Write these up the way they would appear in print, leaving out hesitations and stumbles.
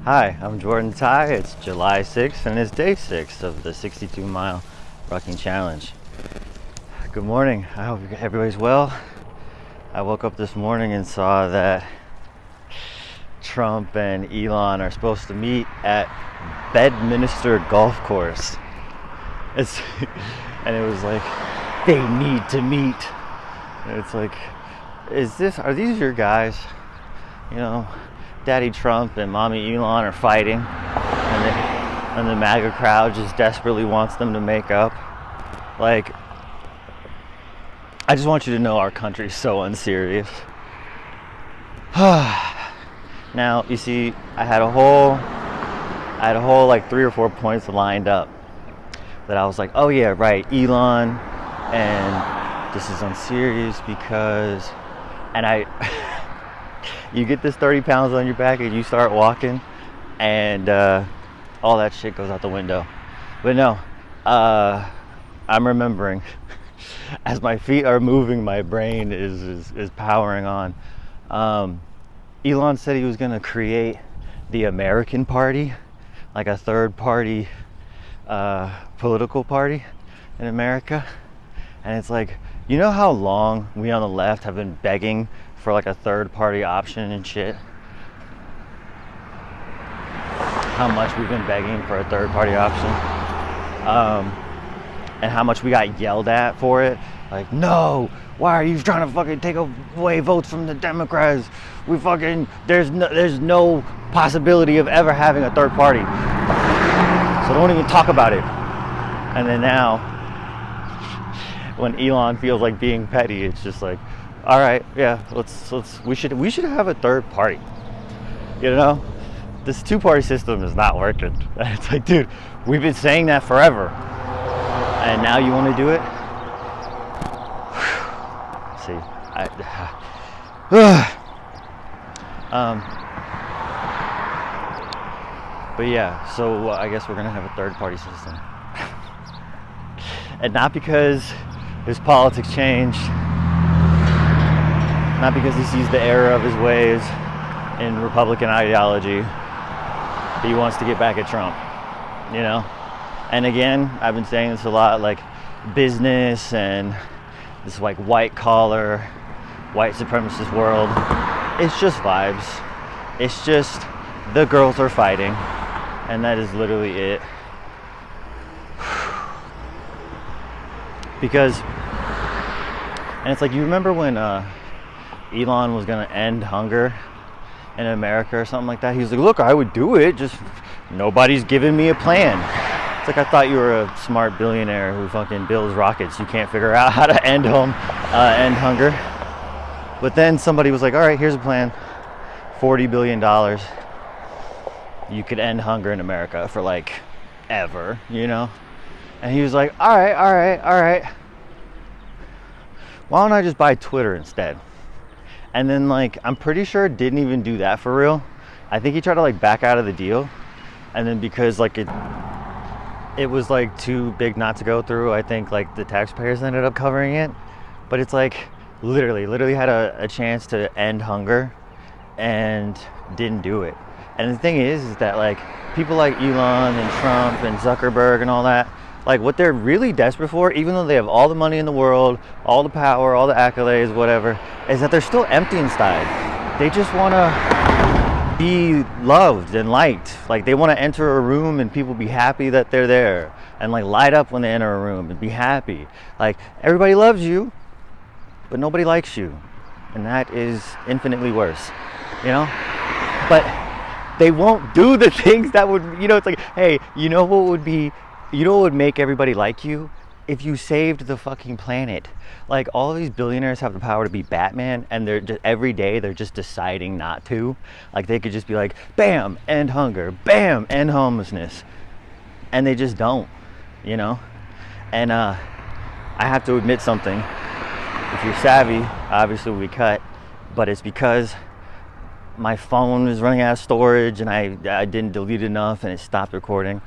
Hi, I'm Jordan Ty. It's July 6th and it's day 6 of the 62-mile rucking challenge. Good morning. I hope everybody's well. I woke up this morning and saw that Trump and Elon are supposed to meet at Bedminster Golf Course. And it was like, they need to meet. And it's like, are these your guys? You know, Daddy Trump and Mommy Elon are fighting, and the MAGA crowd just desperately wants them to make up. Like, I just want you to know our country's so unserious. Now, you see, I had a whole like 3 or 4 points lined up that I was like, oh yeah, right, Elon, and this is unserious because, and you get this 30 pounds on your back and you start walking and all that shit goes out the window. But no, I'm remembering as my feet are moving, my brain is powering on. Elon said he was going to create the American Party, like a third party political party in America. And it's like, you know how long we on the left have been begging for like a third party option and shit? How much we've been begging for a third party option, and how much we got yelled at for it. Like, no, why are you trying to fucking take away votes from the Democrats? There's no possibility of ever having a third party, so don't even talk about it. And then now, when Elon feels like being petty, it's just like, all right, yeah, we should have a third party. You know, this 2-party system is not working. It's like, dude, we've been saying that forever, and now you want to do it? See, but yeah, so I guess we're gonna have a third party system, and not because his politics changed. Not because he sees the error of his ways in Republican ideology. He wants to get back at Trump, you know? And again, I've been saying this a lot, like business and this like white collar, white supremacist world, it's just vibes. It's just the girls are fighting, and that is literally it. Because, and it's like, you remember when Elon was gonna end hunger in America or something like that? He was like, look, I would do it, just nobody's giving me a plan. It's like, I thought you were a smart billionaire who fucking builds rockets. You can't figure out how to end hunger. But then somebody was like, all right, here's a plan. $40 billion. You could end hunger in America for like ever, you know? And he was like, all right. Why don't I just buy Twitter instead? And then, like, I'm pretty sure it didn't even do that for real. I think he tried to like back out of the deal, and then because like it was like too big not to go through, I think like the taxpayers ended up covering it. But it's like literally had a chance to end hunger and didn't do it. And the thing is that like people like Elon and Trump and Zuckerberg and all that, like what they're really desperate for, even though they have all the money in the world, all the power, all the accolades, whatever, is that they're still empty inside. They just want to be loved and liked. Like they want to enter a room and people be happy that they're there, and like light up when they enter a room and be happy. Like everybody loves you, but nobody likes you, and that is infinitely worse, you know? But they won't do the things that would, you know, it's like, hey, you know what would make everybody like you? If you saved the fucking planet. Like, all of these billionaires have the power to be Batman, and they're just, every day they're just deciding not to. Like, they could just be like, bam, end hunger, bam, end homelessness, and they just don't, you know? And I have to admit something. If you're savvy, obviously we cut, but it's because my phone is running out of storage and I didn't delete enough and it stopped recording.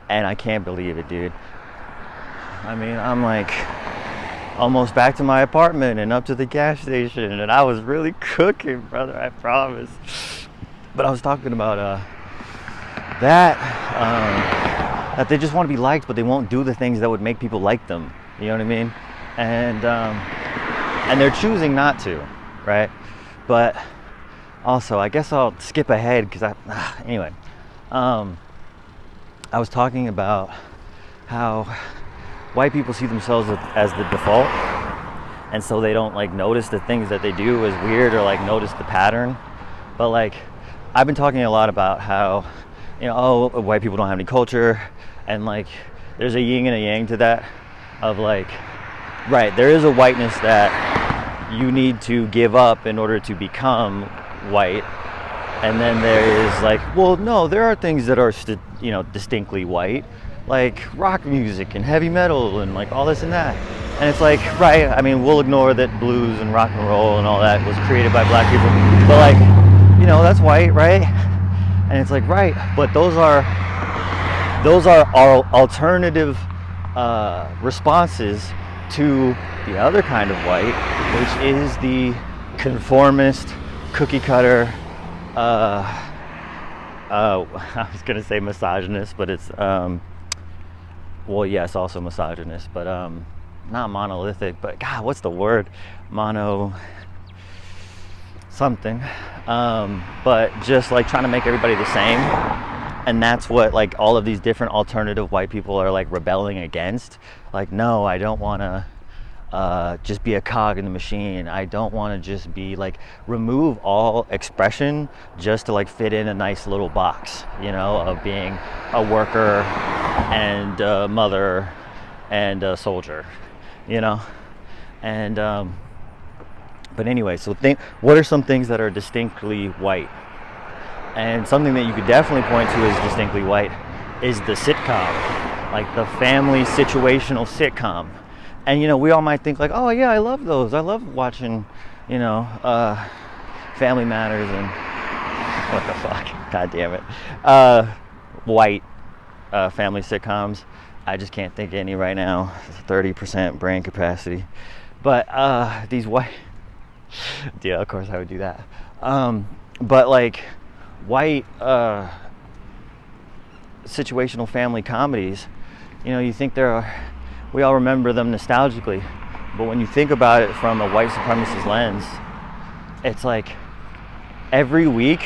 And I can't believe it, dude. I mean, I'm like almost back to my apartment and up to the gas station, and I was really cooking, brother, I promise. But I was talking about that that they just want to be liked, but they won't do the things that would make people like them. You know what I mean? And they're choosing not to, right? But also, I guess I'll skip ahead because anyway, I was talking about how white people see themselves as the default, and so they don't like notice the things that they do as weird or like notice the pattern. But like, I've been talking a lot about how, you know, oh, white people don't have any culture, and like there's a yin and a yang to that, of like, right, there is a whiteness that you need to give up in order to become white, and then there is like, well, no, there are things that are you know, distinctly white, like rock music and heavy metal and like all this and that. And it's like, right, I mean, we'll ignore that blues and rock and roll and all that was created by black people, but like, you know, that's white, right? And it's like, right, but those are our alternative responses to the other kind of white, which is the conformist, cookie cutter, I was gonna say misogynist, but it's well, yes, also misogynist, but not monolithic, but God, what's the word? Mono something. But just like trying to make everybody the same. And that's what like all of these different alternative white people are like rebelling against. Like, no, I don't want to just be a cog in the machine. I don't want to just be like, remove all expression just to like fit in a nice little box, you know, of being a worker and a mother and a soldier, you know. And but anyway, so what are some things that are distinctly white? And something that you could definitely point to as distinctly white is the sitcom, like the family situational sitcom. And you know, we all might think like, oh yeah, I love those. I love watching, you know, Family Matters and what the fuck, god damn it, white family sitcoms. I just can't think of any right now. 30% brain capacity. But these white, yeah, of course I would do that. But like white situational family comedies, you know, you think we all remember them nostalgically, but when you think about it from a white supremacist lens, it's like every week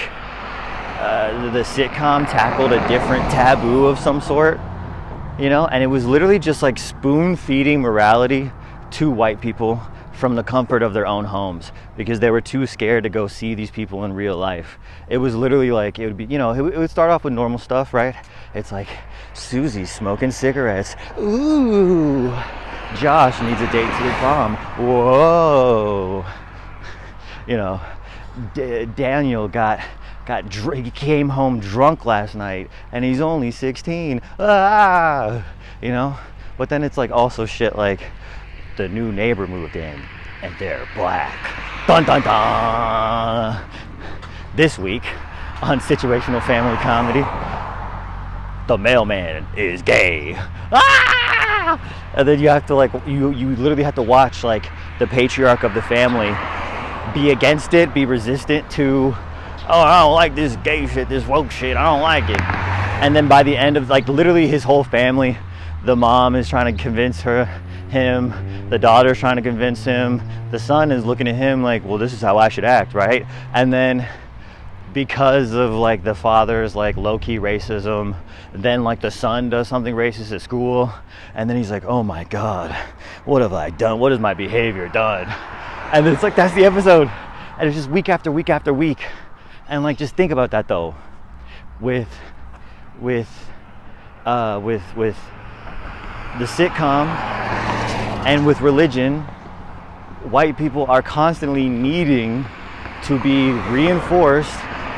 the sitcom tackled a different taboo of some sort, you know, and it was literally just like spoon feeding morality to white people from the comfort of their own homes because they were too scared to go see these people in real life. It was literally like, it would be, you know, it would start off with normal stuff, right? It's like, Susie's smoking cigarettes. Ooh, Josh needs a date to the prom. Whoa. You know, Daniel he came home drunk last night and he's only 16. Ah, you know? But then it's like also shit like, the new neighbor moved in and they're black. Dun dun dun. This week on situational family comedy, the mailman is gay. Ah! And then you have to like, you literally have to watch like the patriarch of the family be against it, be resistant to, oh, I don't like this gay shit, this woke shit, I don't like it. And then by the end of like literally his whole family, the mom is trying to convince him, the daughter's trying to convince him, the son is looking at him like, well, this is how I should act, right? And then because of like the father's like low-key racism, then like the son does something racist at school, and then he's like, oh my god, what have I done? What has my behavior done? And it's like, that's the episode, and it's just week after week after week. And like, just think about that though, with the sitcom and with religion, white people are constantly needing to be reinforced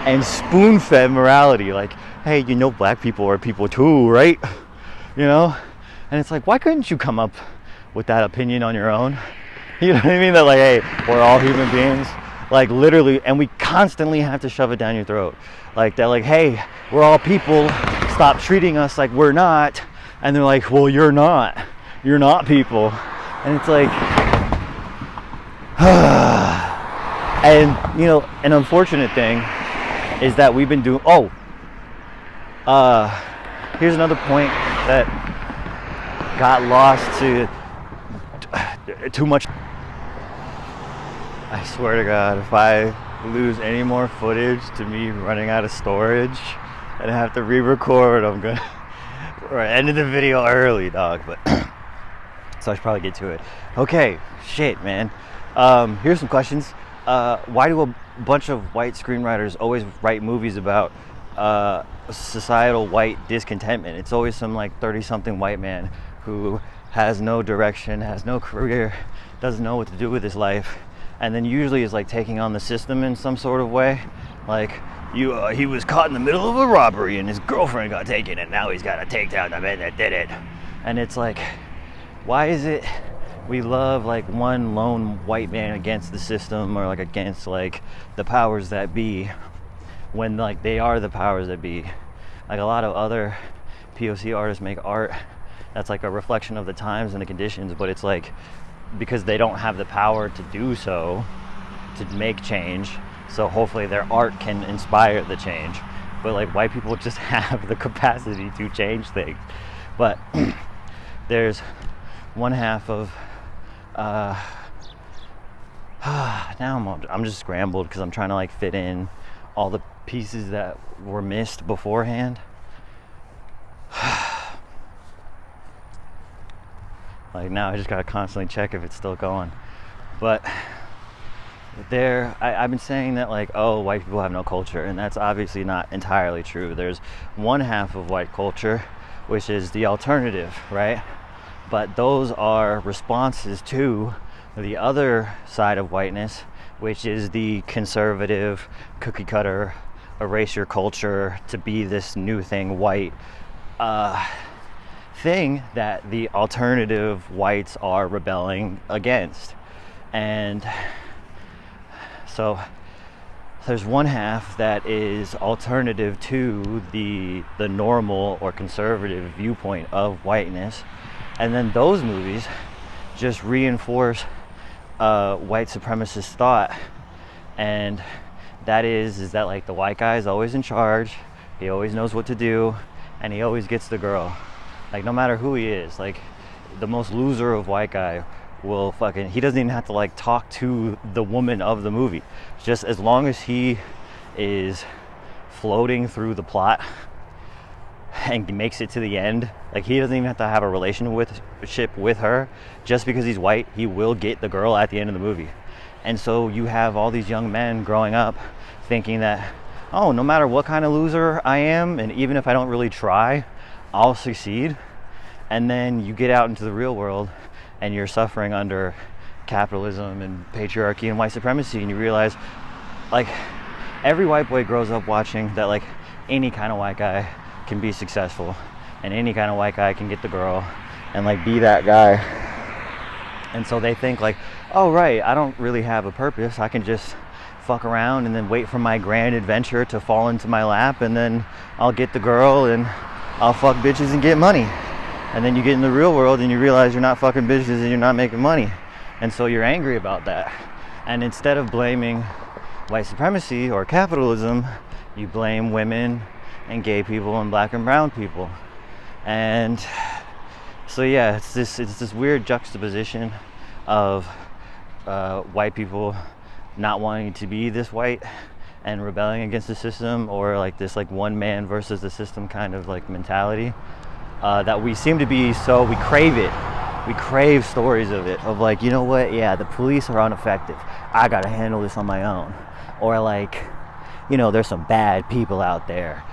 and spoon-fed morality. Like, hey, you know, black people are people too, right? You know? And it's like, why couldn't you come up with that opinion on your own? You know what I mean? That like, hey, we're all human beings. Like literally, and we constantly have to shove it down your throat. Like they're like, hey, we're all people. Stop treating us like we're not. And they're like, well, you're not people. And it's like, and you know, an unfortunate thing is that we've been doing, Here's another point that got lost to too much. I swear to God, if I lose any more footage to me running out of storage and have to re-record, I'm gonna end the video early, dog. But so I should probably get to it. Okay, shit, man. Here's some questions. Why do a bunch of white screenwriters always write movies about societal white discontentment? It's always some like 30-something white man who has no direction, has no career, doesn't know what to do with his life, and then usually is like taking on the system in some sort of way. Like, he was caught in the middle of a robbery and his girlfriend got taken and now he's got to take down the man that did it. And it's like, why is it we love like one lone white man against the system or like against like the powers that be when like they are the powers that be? Like a lot of other POC artists make art that's like a reflection of the times and the conditions, but it's like because they don't have the power to do so, to make change, so hopefully their art can inspire the change. But like white people just have the capacity to change things. But there's one half of now I'm just scrambled because I'm trying to like fit in all the pieces that were missed beforehand. Like now I just gotta constantly check if it's still going. But I've been saying that like, oh, white people have no culture, and that's obviously not entirely true. There's one half of white culture, which is the alternative, right? But those are responses to the other side of whiteness, which is the conservative, cookie cutter, erase your culture to be this new thing, white thing that the alternative whites are rebelling against. And so there's one half that is alternative to the normal or conservative viewpoint of whiteness, and then those movies just reinforce white supremacist thought, and that is that like the white guy is always in charge, he always knows what to do, and he always gets the girl. Like no matter who he is, like the most loser of white guy will he doesn't even have to like talk to the woman of the movie. Just as long as he is floating through the plot and makes it to the end, like he doesn't even have to have a relationship with her. Just because he's white, he will get the girl at the end of the movie. And so you have all these young men growing up thinking that, oh, no matter what kind of loser I am, and even if I don't really try, I'll succeed. And then you get out into the real world and you're suffering under capitalism and patriarchy and white supremacy, and you realize like every white boy grows up watching that like any kind of white guy can be successful and any kind of white guy can get the girl and like be that guy. And so they think like, oh right, I don't really have a purpose, I can just fuck around and then wait for my grand adventure to fall into my lap, and then I'll get the girl and I'll fuck bitches and get money. And then you get in the real world and you realize you're not fucking bitches and you're not making money. And so you're angry about that. And instead of blaming white supremacy or capitalism, you blame women and gay people and black and brown people. And so yeah, it's this weird juxtaposition of white people not wanting to be this white and rebelling against the system, or like this like one man versus the system kind of like mentality. That we seem to be, so we crave it. We crave stories of it, of like, you know what, yeah, the police are ineffective, I gotta handle this on my own. Or like, you know, there's some bad people out there,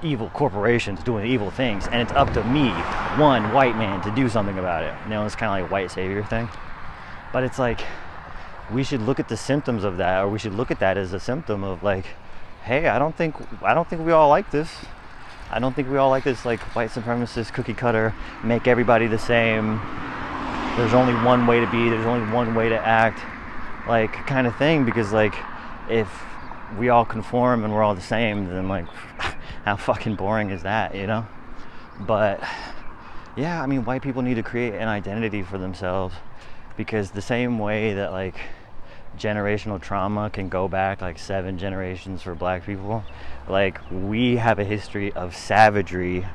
evil corporations doing evil things, and it's up to me, one white man, to do something about it. You know, it's kind of like a white savior thing. But it's like, we should look at the symptoms of that, or we should look at that as a symptom of like, hey, I don't think we all like this. I don't think we all like this like white supremacist cookie cutter, make everybody the same, there's only one way to be, there's only one way to act, like kind of thing. Because like if we all conform and we're all the same, then like how fucking boring is that, you know? But yeah, I mean, white people need to create an identity for themselves, because the same way that like generational trauma can go back like 7 generations for black people. Like, we have a history of savagery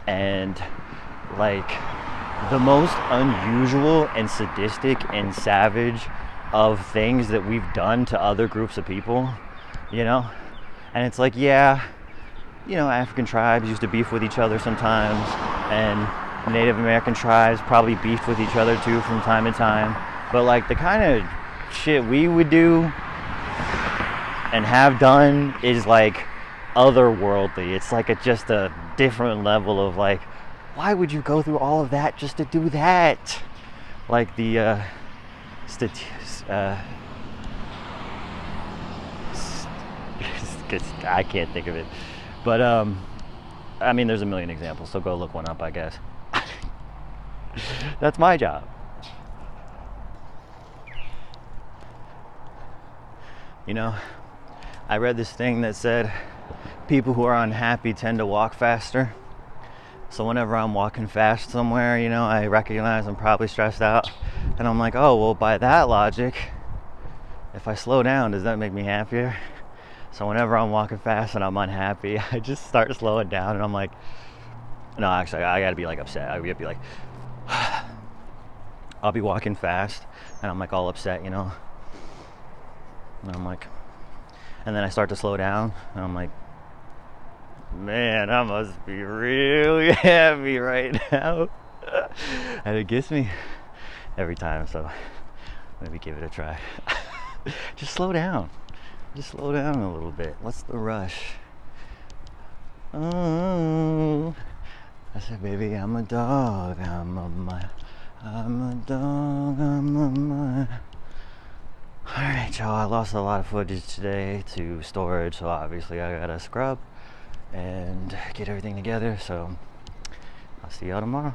and like the most unusual and sadistic and savage of things that we've done to other groups of people, you know? And it's like, yeah, you know, African tribes used to beef with each other sometimes, and Native American tribes probably beefed with each other too from time to time. But like the kind of shit we would do and have done is like otherworldly. It's like just a different level of like, why would you go through all of that just to do that? Like the I can't think of it, but I mean, there's a million examples, so go look one up, I guess. That's my job. You know, I read this thing that said people who are unhappy tend to walk faster. So whenever I'm walking fast somewhere, you know, I recognize I'm probably stressed out, and I'm like, oh, well, by that logic, if I slow down, does that make me happier? So whenever I'm walking fast and I'm unhappy, I just start slowing down, and I'm like, no, actually, I gotta be like upset. I gotta be like, I'll be walking fast, and I'm like all upset, you know, and I'm like, and then I start to slow down, and I'm like, man, I must be really happy right now. And it gets me every time, so maybe give it a try. Just slow down. Just slow down a little bit. What's the rush? Oh, I said, baby, I'm a dog. I'm a dog. Alright, y'all, I lost a lot of footage today to storage, so obviously I gotta scrub and get everything together, so I'll see y'all tomorrow.